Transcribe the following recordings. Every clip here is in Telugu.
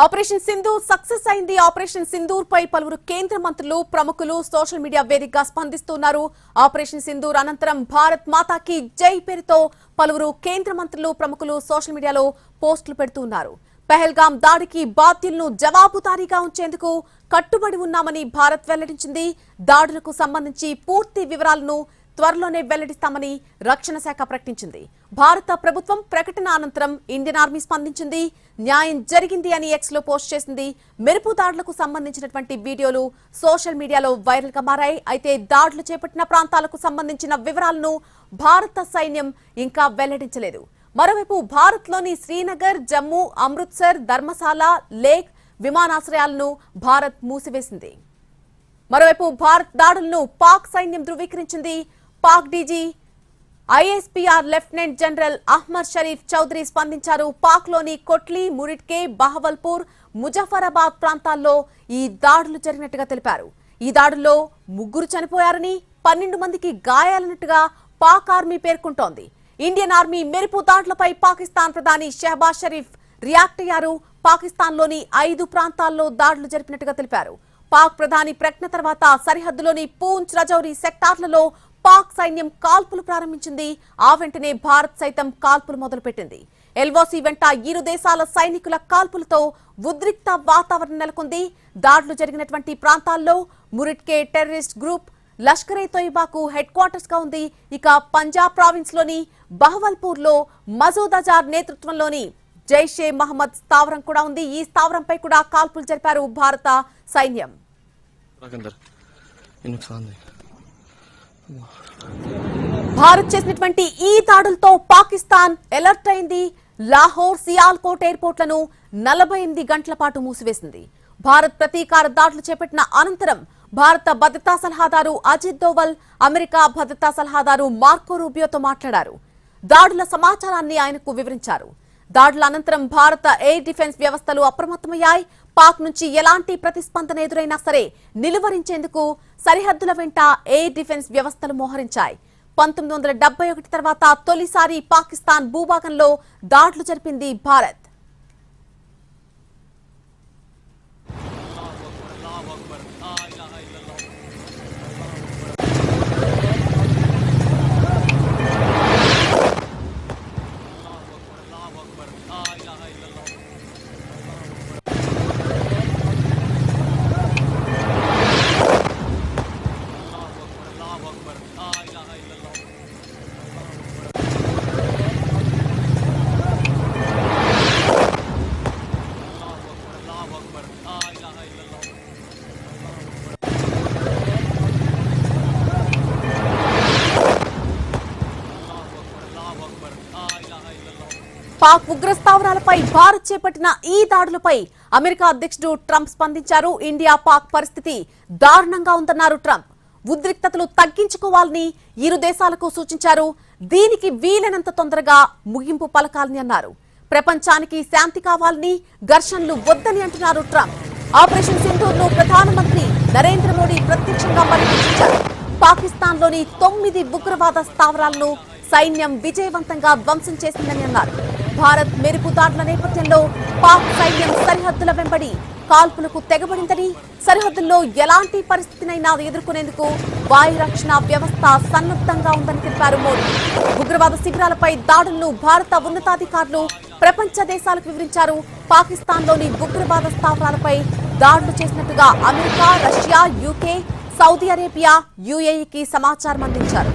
ఆపరేషన్ సింధూర్ సక్సెస్ అయింది. ఆపరేషన్ సింధూర్ పై పలువురు కేంద్ర మంత్రులు ప్రముఖులు సోషల్ మీడియా వేదికగా స్పందిస్తున్నారు. ఆపరేషన్ సింధూర్ అనంతరం భారత్ మాతాకి జై పేరుతో పలువురు కేంద్ర మంత్రులు ప్రముఖులు సోషల్ మీడియాలో పోస్టులు పెడుతున్నారు. పహల్గాం దాడికి బాధ్యులను జవాబుదారీగా ఉంచేందుకు కట్టుబడి ఉన్నామని భారత్ వెల్లడించింది. దాడులకు సంబంధించి పూర్తి వివరాలను త్వరలోనే వెల్లడిస్తామని రక్షణ శాఖ ప్రకటించింది. భారత ప్రభుత్వం ప్రకటన అనంతరం ఇండియన్ ఆర్మీ స్పందించింది. న్యాయం జరిగింది అని ఎక్స్ లో పోస్ట్ చేసింది. మెరుపు దాడులకు సంబంధించినటువంటి వీడియోలు సోషల్ మీడియాలో వైరల్ గా మారాయి. అయితే దాడులు చేపట్టిన ప్రాంతాలకు సంబంధించిన వివరాలను భారత సైన్యం ఇంకా వెల్లడించలేదు. మరోవైపు భారత్ లోని శ్రీనగర్, జమ్మూ, అమృత్సర్, ధర్మశాల, లేక్ విమానాశ్రయాలను భారత్ మూసివేసింది. మరోవైపు భారత్ దాడులను పాక్ సైన్యం ధృవీకరించింది. Pak DG ISPR lieutenant general Ahmed Sharif Chaudhry స్పందించారు. పాక్ లోని కొట్లీ, మురిట్కే, బహవల్పూర్, ముజఫరాబాద్ ప్రాంతాల్లో ఈ దాడులు జరిగినట్టుగా తెలిపారు. ఈ దాడుల్లో 3 చనిపోయారని, 12 మందికి గాయాలన్నట్టుగా పాక్ ఆర్మీ పేర్కొంటోంది. ఇండియన్ ఆర్మీ మెరుపు దాడులపై పాకిస్తాన్ ప్రధాని షహబాజ్ షరీఫ్ రియాక్ట్ అయ్యారు. పాకిస్తాన్లోని 5 ప్రాంతాల్లో దాడులు జరిపినట్టుగా తెలిపారు. పాక్ ప్రధాని ప్రకటన తర్వాత సరిహద్దులోని పూంచ్, రజౌరి సెక్టార్లలో పాక్ సైన్యం కాల్పులు ప్రారంభించింది. ఆ వెంటనే భారత్ సైతం కాల్పులు మొదలుపెట్టింది. ఎల్ఓసి వెంట ఇరు దేశాల సైనికుల కాల్పులతో ఉద్రిక్త వాతావరణం నెలకొంది. దాడులు జరిగినటువంటి ప్రాంతాల్లో మురిట్కే టెర్రరిస్ట్ గ్రూప్ లష్కర్ ఏ తోయిబాకు హెడ్ క్వార్టర్స్ గా ఉంది. ఇక పంజాబ్ ప్రావిన్స్ లోని బహవల్పూర్ లో మసూద్ అజార్ నేతృత్వంలోని జైషే మహమ్మద్ స్థావరం కూడా ఉంది. ఈ స్థావరంపై కూడా కాల్పులు జరిపారు భారత సైన్యం. భారత్ చేసినటువంటి ఈ దాడులతో పాకిస్తాన్ అలర్ట్ అయింది. లాహోర్, సియాల్కోట్ ఎయిర్పోర్ట్లను 48 గంటల పాటు మూసివేసింది. భారత్ ప్రతీకార దాడులు చేపట్టిన అనంతరం భారత భద్రతా సలహాదారు అజిత్ దోవల్, అమెరికా భద్రతా సలహాదారు మార్కో రూబియోతో మాట్లాడారు. దాడుల సమాచారాన్ని ఆయనకు వివరించారు. దాడుల అనంతరం భారత ఎయిర్ డిఫెన్స్ వ్యవస్థలు అప్రమత్తమయ్యాయి. పాక్ నుంచి ఎలాంటి ప్రతిస్పందన ఎదురైనా సరే నిలువరించేందుకు సరిహద్దుల వెంట ఎయిర్ డిఫెన్స్ వ్యవస్థలు మోహరించాయి. 1971 తర్వాత తొలిసారి పాకిస్తాన్ భూభాగంలో దాడులు జరిపింది భారత్. పాక్ ఉగ్రస్థావరాలపై భారత్ చేపట్టిన ఈ దాడులపై అమెరికా అధ్యక్షుడు ట్రంప్ స్పందించారు. ఇండియా పాక్ పరిస్థితి దారుణంగా ఉందన్నారు ట్రంప్. ఉద్రిక్తతలు తగ్గించుకోవాలని ఇరు దేశాలకు సూచించారు. దీనికి వీలైనంత తొందరగా ముగింపు పలకాలని అన్నారు. ప్రపంచానికి శాంతి కావాలని, ఘర్షణలు వద్దని అంటున్నారు ట్రంప్. ఆపరేషన్ సింధూర్ ను ప్రధానమంత్రి నరేంద్ర మోడీ ప్రత్యక్షంగా పర్యవేక్షించారు. పాకిస్తాన్లోని 9 ఉగ్రవాద స్థావరాలను సైన్యం విజయవంతంగా ధ్వంసం చేసిందని అన్నారు. భారత్ మెరుపు దాడుల నేపథ్యంలో పాక్ సైన్యం సరిహద్దుల వెంబడి కాల్పులకు తెగబడిందని, సరిహద్దుల్లో ఎలాంటి పరిస్థితినైనా ఎదుర్కొనేందుకు వాయు రక్షణ వ్యవస్థ సన్నద్ధంగా ఉందని తెలిపారు మోడీ. ఉగ్రవాద శిబిరాలపై దాడులను భారత ఉన్నతాధికారులు ప్రపంచ దేశాలకు వివరించారు. పాకిస్తాన్లోని ఉగ్రవాద స్థావరాలపై దాడులు చేసినట్టుగా America, Russia, UK, Saudi Arabia, యుఏఈకి సమాచారం అందించారు.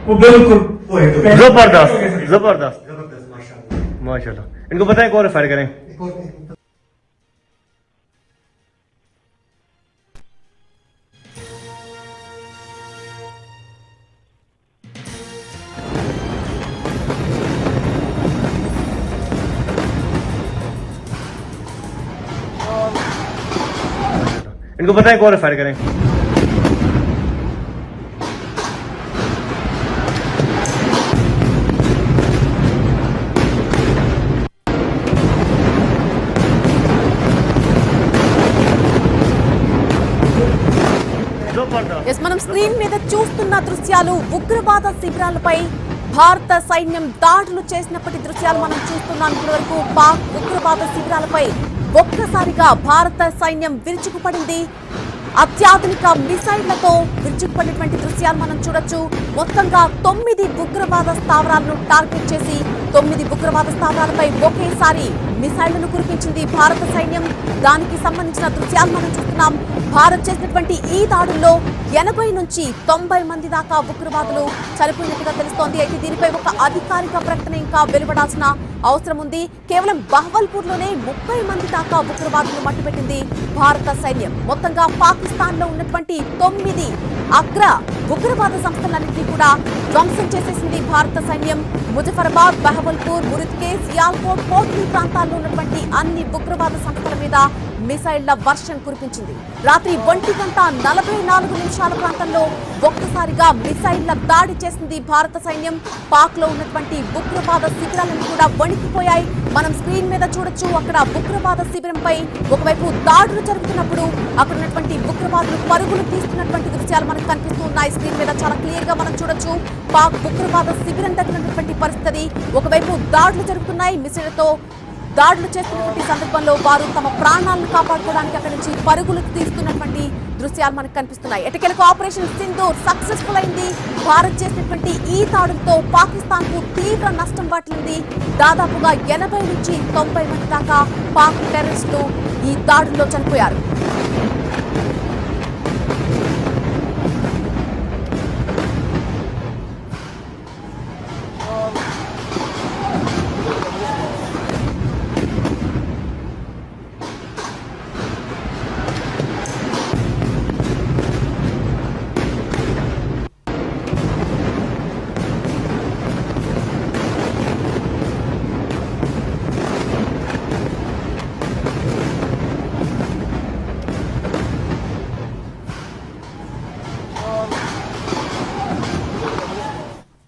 वो बिल्कुल वो है तो जबरदस्त जबरदस्त जबरदस्त माशाल्लाह। माशाल्लाह। इनको बताएं कौन फायर करें। इनको बताएं कौन फायर करें। जबरदस्त ఎస్ మనం స్క్రీన్ మీద చూస్తున్న దృశ్యాలు ఉగ్రవాద శిబిరాలపై భారత సైన్యం దాడులు చేసినప్పటి దృశ్యాలు మనం చూస్తున్నాం. ఇప్పటివరకు పాక్ ఉగ్రవాద శిబిరాలపై ఒక్కసారిగా భారత సైన్యం విరుచుకుపడింది. అత్యాధునిక మిసైళ్లతో విరుచుకుపడినటువంటి దృశ్యాలు మనం చూడొచ్చు. మొత్తంగా 9 ఉగ్రవాద స్థావరాలను టార్గెట్ చేసి 9 ఉగ్రవాద స్థావరాలపై ఒకేసారి మిసైళ్లను కురిపించింది భారత సైన్యం. దానికి సంబంధించిన దృశ్యాలు మనం చూస్తున్నాం. భారత్ చేసినటువంటి ఈ దాడుల్లో 80 నుంచి 90 మంది దాకా ఉగ్రవాదులు చనిపోయినట్టుగా తెలుస్తోంది. అయితే దీనిపై ఒక అధికారిక ప్రకటన ఇంకా వెలువడాల్సిన అవసరం ఉంది. కేవలం బహవల్పూర్ లోనే 30 మంది దాకా ఉగ్రవాదులు మట్టుపెట్టింది భారత సైన్యం. మొత్తంగా పాకిస్తాన్ లో ఉన్నటువంటి 9 అగ్ర ఉగ్రవాద సంస్థలన్నింటినీ కూడా ధ్వంసం చేసేసింది భారత సైన్యం. ముజఫరాబాద్, బహవల్పూర్, మురిద్కేస్, సియాల్కోట్, కోట్లీ ప్రాంతాల్లో ఉన్నటువంటి అన్ని ఉగ్రవాద సంస్థల మీద మిసైళ్ల వర్షం కురిపించింది. రాత్రి 1:44 ప్రాంతంలో ఒక్కసారిగా మిసైళ్ల దాడి చేసింది భారత సైన్యం. పాక్ లో ఉన్నటువంటి ఉగ్రవాద శిబిరాలను కూడా వణికిపోయాయి. మనం స్క్రీన్ మీద చూడొచ్చు. అక్కడ ఉగ్రవాద శిబిరంపై ఒకవైపు దాడులు జరుగుతున్నప్పుడు అక్కడ ఉన్నటువంటి ఉగ్రవాదులు పరుగులు తీస్తున్నటువంటి దృశ్యాలు మనకు కనిపిస్తూ ఉన్నాయి. స్క్రీన్ మీద చాలా క్లియర్ గా మనం చూడొచ్చు. పాక్ ఉగ్రవాద శిబిరం దగ్గర ఉన్నటువంటి పరిస్థితి. ఒకవైపు దాడులు జరుగుతున్నాయి. మిసైళ్లతో దాడులు చేస్తున్నటువంటి సందర్భంలో వారు తమ ప్రాణాలను కాపాడుకోవడానికి అక్కడి నుంచి పరుగులు తీస్తున్నటువంటి దృశ్యాలు మనకు కనిపిస్తున్నాయి. ఎటకెలకు ఆపరేషన్ సింధూర్ సక్సెస్ఫుల్ అయింది. భారత్ చేసినటువంటి ఈ దాడులతో పాకిస్తాన్ కు తీవ్ర నష్టం వాటిల్లింది. దాదాపుగా 80 నుంచి 90 మంది దాకా పాక్ టెర్రరిస్టులు ఈ దాడుల్లో చనిపోయారు.